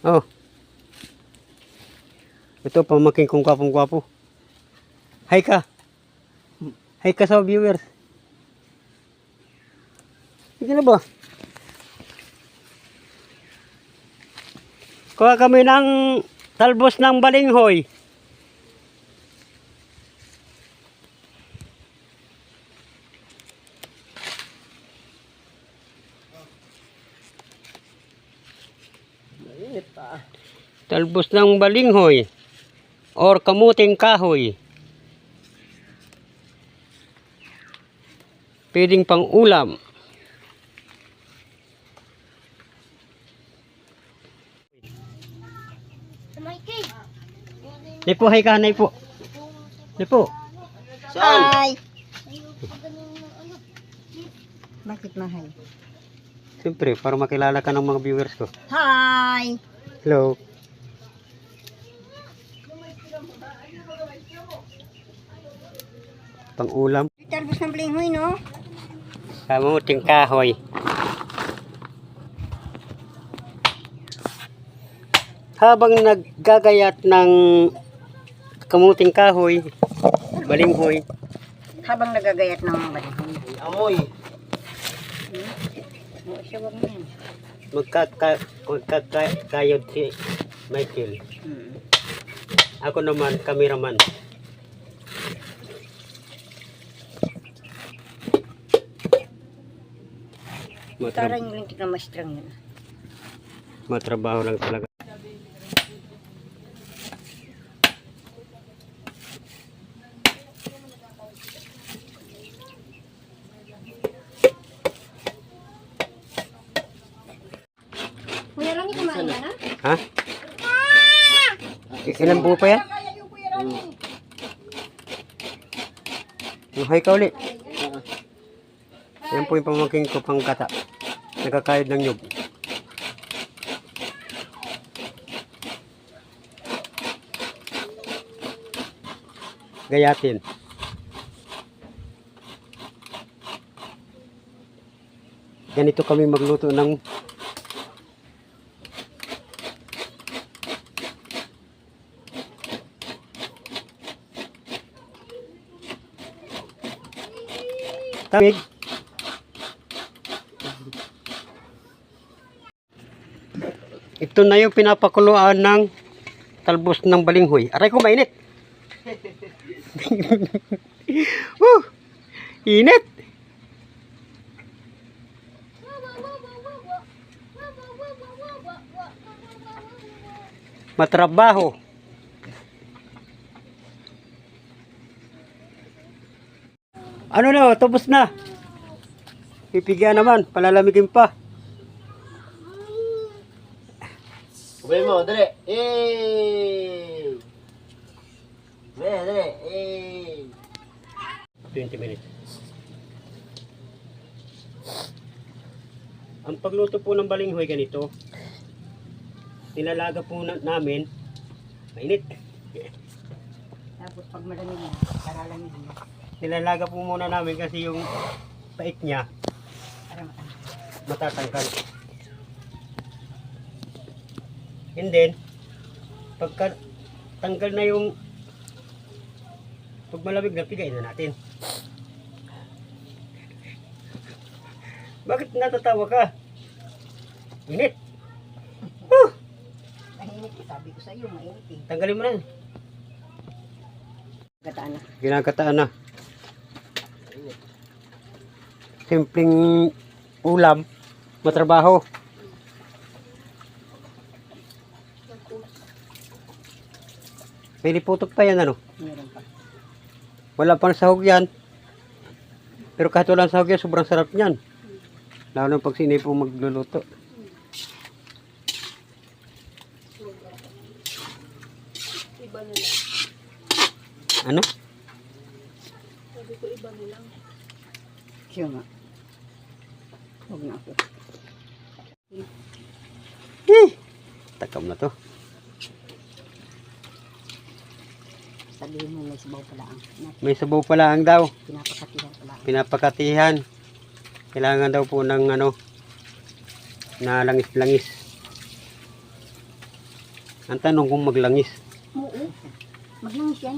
Oh. Ito, pamaking kong kwapong-kwapo. Hi ka. Hi ka sa viewers. Sige na ba? Kuha kami ng talbos ng balinghoy. Talbos ng balinghoy or kamuting kahoy. Pwedeng pang ulam. Nipo, hay ka, nipo. Nipo. Hi! Bakit mahal? Siyempre, para makilala ka ng mga viewers ko. Hi! Hello. Pang ulam. Talbos ng balinghoy, no? Kamuting kahoy. Habang naggagayat ng kamuting kahoy, balinghoy, Habang nagagayat ng balinghoy. amoy, Siya wag mo yan. magkakayod si Michael. Ako naman, cameraman. Tara yung lintik na mastrang yun. Matrabaho lang talaga. Kuya Ronnie, kumain ka na? Ha? Ilan buo pa yan? Hay ka ulit. Yan po yung pamangking ko pang kata. Nagkakayod ng nyug. Gayatin. Ganito kami magluto ng tamig. Ito na yung pinapakuluan ng talbos ng balinghoy. Aray ko, mainit. Init. Matrabaho. Ano na, tapos na. Pipigyan naman, palalamigin pa. Ubay mo, dali. Eh. Dali. Eh. 20 minutes. Ang pagluto po ng balinghoy ganito, nilalaga po namin, mainit. Tapos pag malamig na, karalamig na. Nilalaga po muna namin kasi yung pait niya Para matanggal. matatangkal. And then, pagka tanggal na yung pag malamig na, pigain na natin. Bakit natatawa ka? Init. Mainit, sabi ko sa iyo, mainit eh. Tanggalin mo na. Gataan na. Ginagataan na. Simpleng ulam, matrabaho. May liputok pa yan, ano? Meron pa. Wala pang sahog yan. Pero kahit walang sahog yan, sobrang sarap niyan. Lalo na pag sinipo magluluto. Ano? Siya nga. Huwag na ako. Takam na to. Sabihin mo may sabaw pala ang May sabaw pala ang daw. pinapakatihan pala. Pinapakatihan. Kailangan daw po ng ano, na langis-langis. Ang tanong kung maglangis. Oo. Maglangis yan.